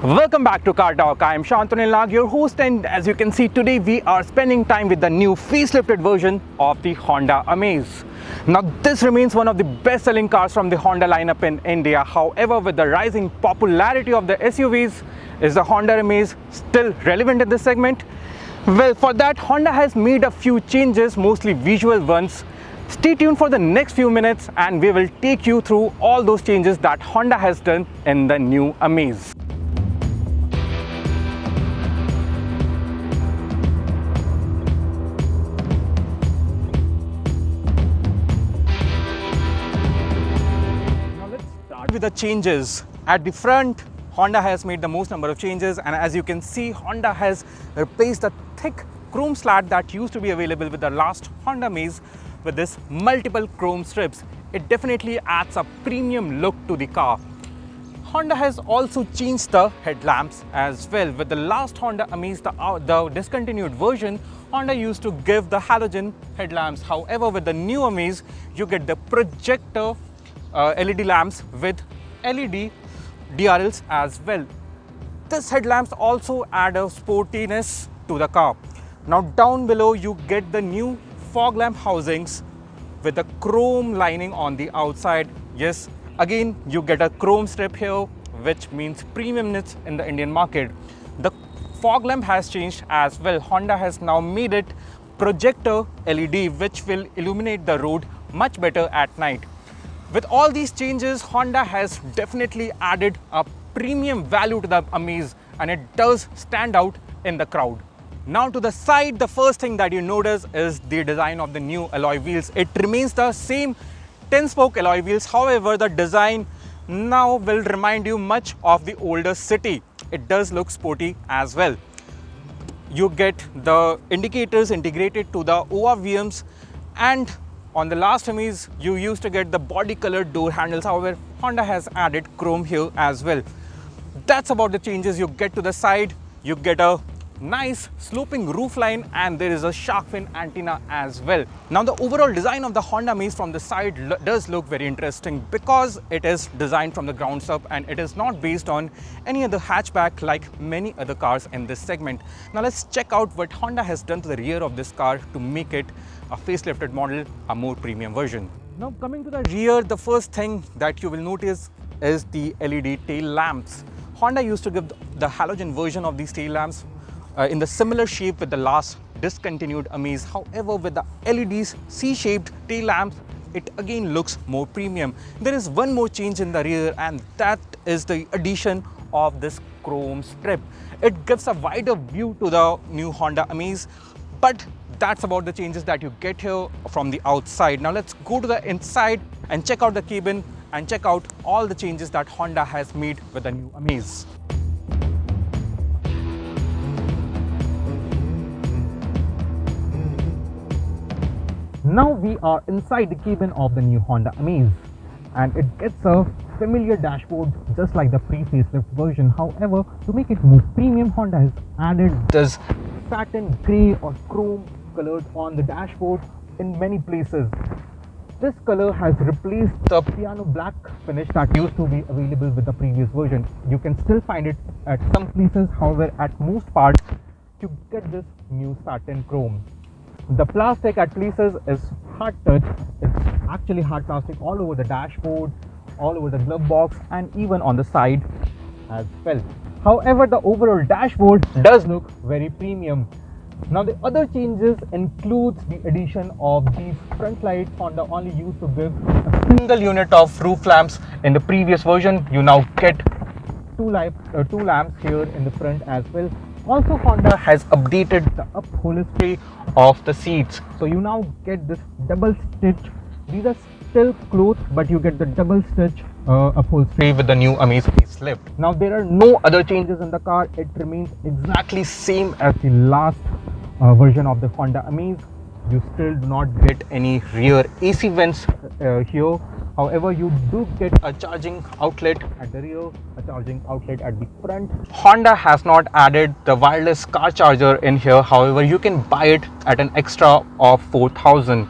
Welcome back to Cartoq. I am Shantanu Nag, your host, and as you can see today we are spending time with the new facelifted version of the Honda Amaze. Now this remains one of the best selling cars from the Honda lineup in India. However, with the rising popularity of the SUVs, is the Honda Amaze still relevant in this segment? Well, for that Honda has made a few changes, mostly visual ones. Stay tuned for the next few minutes and we will take you through all those changes that Honda has done in the new Amaze. With the changes at the front, Honda has made the most number of changes, and as you can see, Honda has replaced the thick chrome slat that used to be available with the last Honda Amaze with this multiple chrome strips. It definitely adds a premium look to the car. Honda has also changed the headlamps as well. With the last Honda Amaze, the discontinued version, Honda used to give the halogen headlamps. However, with the new Amaze, you get the projector LED lamps with LED DRLs as well. This headlamps also add a sportiness to the car. Now down below you get the new fog lamp housings with the chrome lining on the outside. Yes, again you get a chrome strip here, which means premiumness in the Indian market. The fog lamp has changed as well. Honda has now made it projector LED, which will illuminate the road much better at night. With all these changes, Honda has definitely added a premium value to the Amaze, and it does stand out in the crowd. Now to the side, the first thing that you notice is the design of the new alloy wheels. It remains the same 10-spoke alloy wheels. However, the design now will remind you much of the older City. It does look sporty as well. You get the indicators integrated to the ORVMs, and on the last Amaze, you used to get the body colored door handles. However, Honda has added chrome here as well. That's about the changes. You get to the side, you get a nice sloping roofline, and there is a shark fin antenna as well. Now the overall design of the Honda Amaze from the side does look very interesting because it is designed from the ground up and it is not based on any other hatchback like many other cars in this segment. Now let's check out what Honda has done to the rear of this car to make it a facelifted model, a more premium version. Now coming to the rear, the first thing that you will notice is the LED tail lamps. Honda used to give the halogen version of these tail lamps in the similar shape with the last discontinued Amaze. However, with the LEDs C-shaped tail lamps, it again looks more premium. There is one more change in the rear, and that is the addition of this chrome strip. It gives a wider view to the new Honda Amaze, but that's about the changes that you get here from the outside. Now let's go to the inside and check out the cabin and check out all the changes that Honda has made with the new Amaze. Now we are inside the cabin of the new Honda Amaze, and it gets a familiar dashboard just like the pre-facelift version. However, to make it more premium, Honda has added this satin grey or chrome colored on the dashboard in many places. This color has replaced the piano black finish that used to be available with the previous version. You can still find it at some places, however at most parts you get this new satin chrome. The plastic at places is hard touch. It's actually hard plastic all over the dashboard, all over the glove box, and even on the side as well. However, the overall dashboard does look very premium. Now the other changes includes the addition of these front lights. Honda only used to give a single unit of roof lamps in the previous version. You now get two lamps here in the front as well. Also, Honda has updated the upholstery of the seats, so you now get this double stitch. These are still cloth, but you get the double stitch upholstery with the new Amaze facelift. Now there are no other changes in the car. It remains exactly same as the last version of the Honda Amaze. You still do not get any rear AC vents here. However, you do get a charging outlet at the rear, a charging outlet at the front. Honda has not added the wireless car charger in here. However, you can buy it at an extra of 4,000.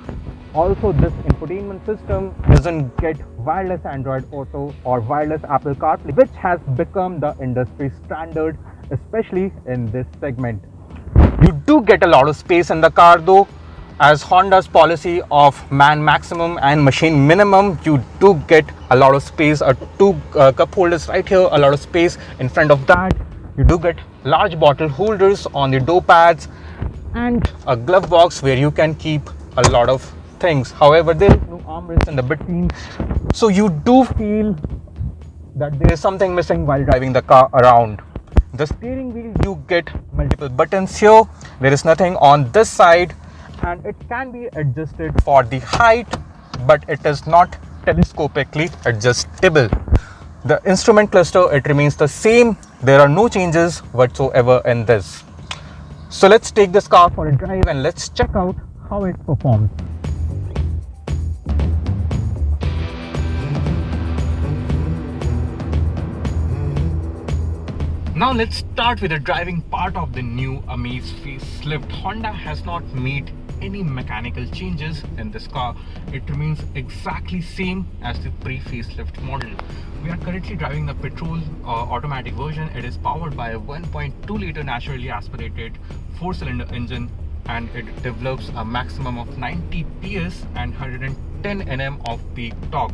Also, this infotainment system doesn't get wireless Android Auto or wireless Apple CarPlay, which has become the industry standard, especially in this segment. You do get a lot of space in the car though. As Honda's policy of man maximum and machine minimum, you do get a lot of space. Two cup holders right here, a lot of space in front of that. You do get large bottle holders on the door pads and a glove box where you can keep a lot of things. However, there is no armrest in the between, so you do feel that there is something missing while driving the car around. The steering wheel, you get multiple buttons here. There is nothing on this side, and it can be adjusted for the height, but it is not telescopically adjustable. The instrument cluster, it remains the same. There are no changes whatsoever in this. So let's take this car for a drive and let's check out how it performs. Now let's start with the driving part of the new Amaze facelift. Honda has not made any mechanical changes in this car. It remains exactly same as the pre-facelift model. We are currently driving the petrol automatic version. It is powered by a 1.2 liter naturally aspirated 4-cylinder engine, and it develops a maximum of 90 PS and 110 Nm of peak torque.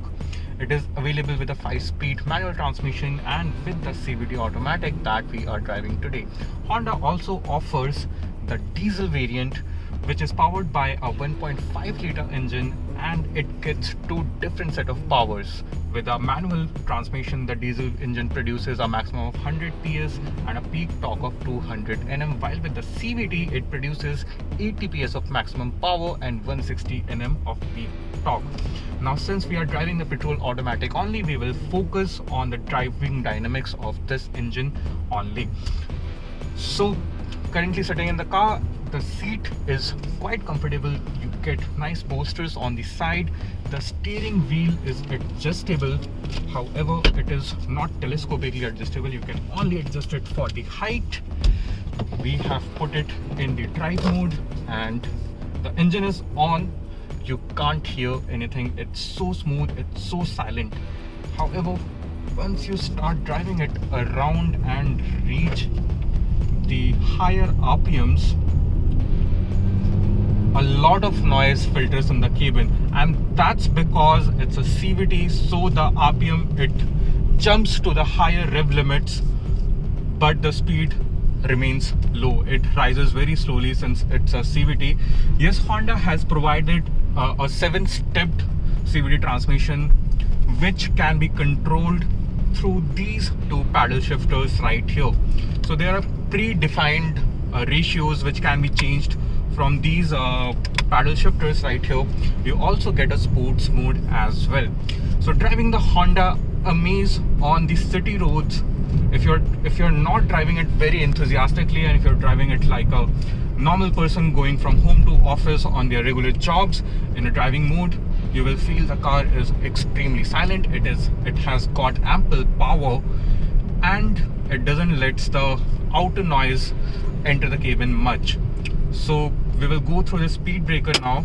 It is available with a 5-speed manual transmission and with the CVT automatic that we are driving today. Honda also offers the diesel variant, which is powered by a 1.5 liter engine, and it gets two different set of powers. With a manual transmission, the diesel engine produces a maximum of 100 PS and a peak torque of 200 Nm, while with the CVT it produces 80 PS of maximum power and 160 Nm of peak torque. Now, since we are driving the petrol automatic only, we will focus on the driving dynamics of this engine only. So currently sitting in the car, the seat is quite comfortable. You get nice bolsters on the side. The steering wheel is adjustable. However, it is not telescopically adjustable. You can only adjust it for the height. We have put it in the drive mode and the engine is on. You can't hear anything. It's so smooth, it's so silent. However, once you start driving it around and reach the higher RPMs, a lot of noise filters in the cabin, and that's because it's a CVT, so the RPM, it jumps to the higher rev limits, but the speed remains low. It rises very slowly since it's a CVT. Yes, Honda has provided a 7-stepped CVT transmission, which can be controlled through these two paddle shifters right here. So there are predefined ratios which can be changed from these paddle shifters right here. You also get a sports mode as well. So driving the Honda Amaze on the city roads, if you're not driving it very enthusiastically, and if you're driving it like a normal person going from home to office on their regular jobs in a driving mode, you will feel the car is extremely silent. It has got ample power, and it doesn't let the outer noise enter the cabin much. So we will go through the speed breaker now.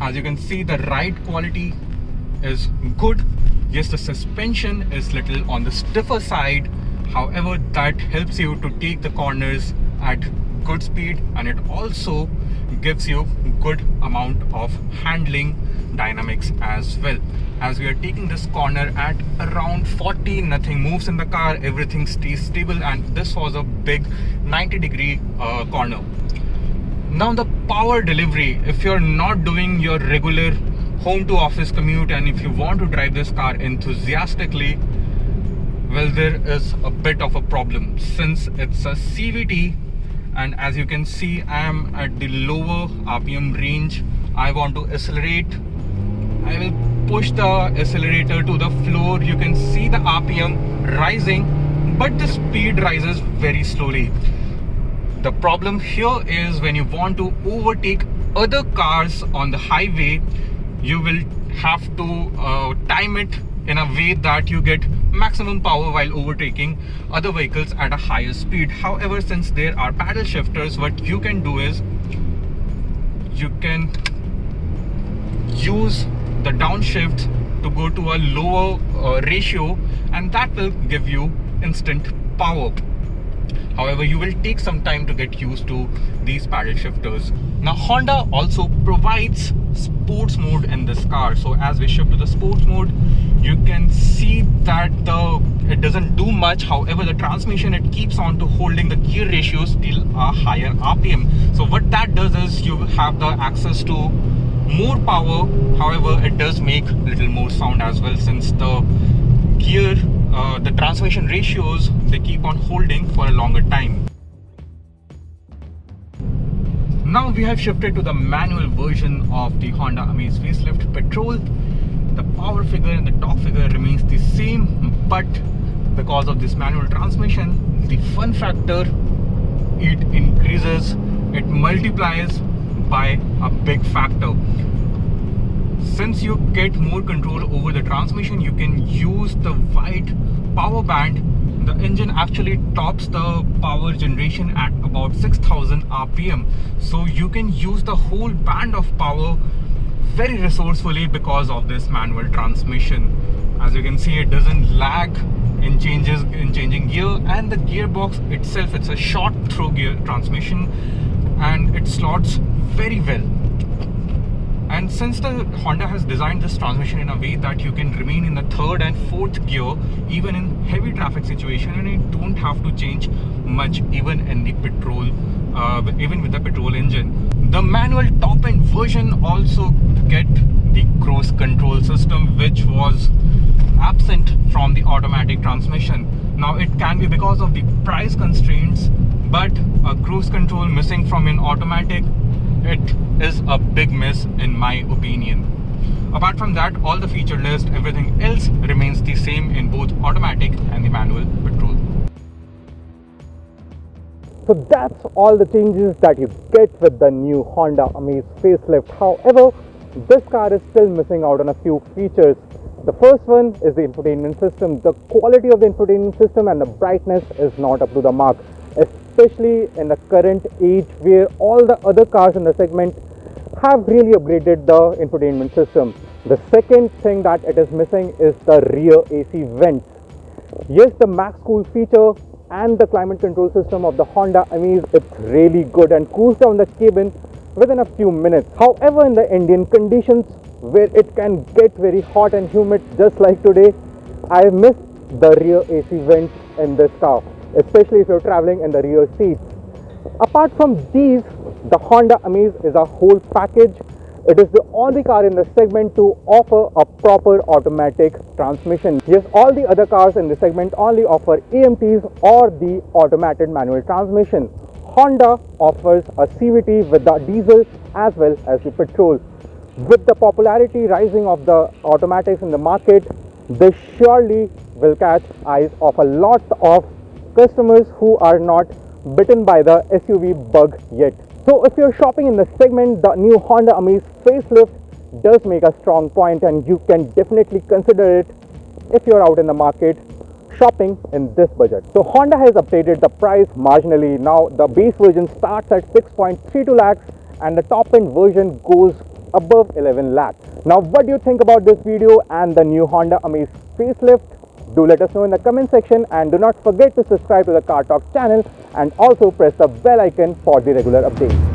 As you can see, the ride quality is good. Yes, the suspension is little on the stiffer side. However, that helps you to take the corners at good speed, and it also gives you good amount of handling dynamics as well. As we are taking this corner at around 40, nothing moves in the car, everything stays stable, and this was a big 90-degree corner. Now the power delivery, if you're not doing your regular home to office commute and if you want to drive this car enthusiastically, well, there is a bit of a problem since it's a CVT, and as you can see, I am at the lower RPM range. I want to accelerate. I will push the accelerator to the floor. You can see the RPM rising, but the speed rises very slowly. The problem here is when you want to overtake other cars on the highway, you will have to time it in a way that you get maximum power while overtaking other vehicles at a higher speed. However, since there are paddle shifters, what you can do is you can use the downshift to go to a lower ratio, and that will give you instant power. However, you will take some time to get used to these paddle shifters. Now, Honda also provides sports mode in this car. So as we shift to the sports mode, you can see that it doesn't do much. However, the transmission, it keeps on to holding the gear ratios till a higher RPM. So what that does is you have the access to more power. However, it does make little more sound as well, since the gear the transmission ratios, they keep on holding for a longer time. Now we have shifted to the manual version of the Honda Amaze facelift petrol. The power figure and the torque figure remains the same, but because of this manual transmission, the fun factor, it increases, it multiplies by a big factor. Since you get more control over the transmission, you can use the wide power band. The engine actually tops the power generation at about 6000 RPM. So you can use the whole band of power very resourcefully because of this manual transmission. As you can see, it doesn't lag in changing gear, and the gearbox itself, it's a short throw gear transmission and it slots very well. And since the Honda has designed this transmission in a way that you can remain in the third and fourth gear even in heavy traffic situation, and you don't have to change much even in the petrol, even with the petrol engine. The manual top end version also get the cruise control system, which was absent from the automatic transmission. Now it can be because of the price constraints, but a cruise control missing from an automatic, it is a big miss in my opinion. Apart from that, all the feature list, everything else remains the same in both automatic and the manual petrol. So that's all the changes that you get with the new Honda Amaze facelift. However, this car is still missing out on a few features. The first one is the infotainment system. The quality of the infotainment system and the brightness is not up to the mark, especially in the current age where all the other cars in the segment have really upgraded the infotainment system. The second thing that it is missing is the rear AC vents. Yes, the max cool feature and the climate control system of the Honda Amaze, it's really good and cools down the cabin within a few minutes. However, in the Indian conditions where it can get very hot and humid just like today, I missed the rear AC vents in this car, especially if you're traveling in the rear seats. Apart from these, the Honda Amaze is a whole package. It is the only car in the segment to offer a proper automatic transmission. Yes, all the other cars in the segment only offer AMTs or the automated manual transmission. Honda offers a CVT with the diesel as well as the petrol. With the popularity rising of the automatics in the market, this surely will catch eyes of a lot of customers who are not bitten by the SUV bug yet. So if you're shopping in the segment, the new Honda Amaze facelift does make a strong point, and you can definitely consider it if you're out in the market shopping in this budget. So Honda has updated the price marginally. Now the base version starts at 6.32 lakhs and the top end version goes above 11 lakhs. Now what do you think about this video and the new Honda Amaze facelift? Do let us know in the comment section, and do not forget to subscribe to the Cartoq channel and also press the bell icon for the regular updates.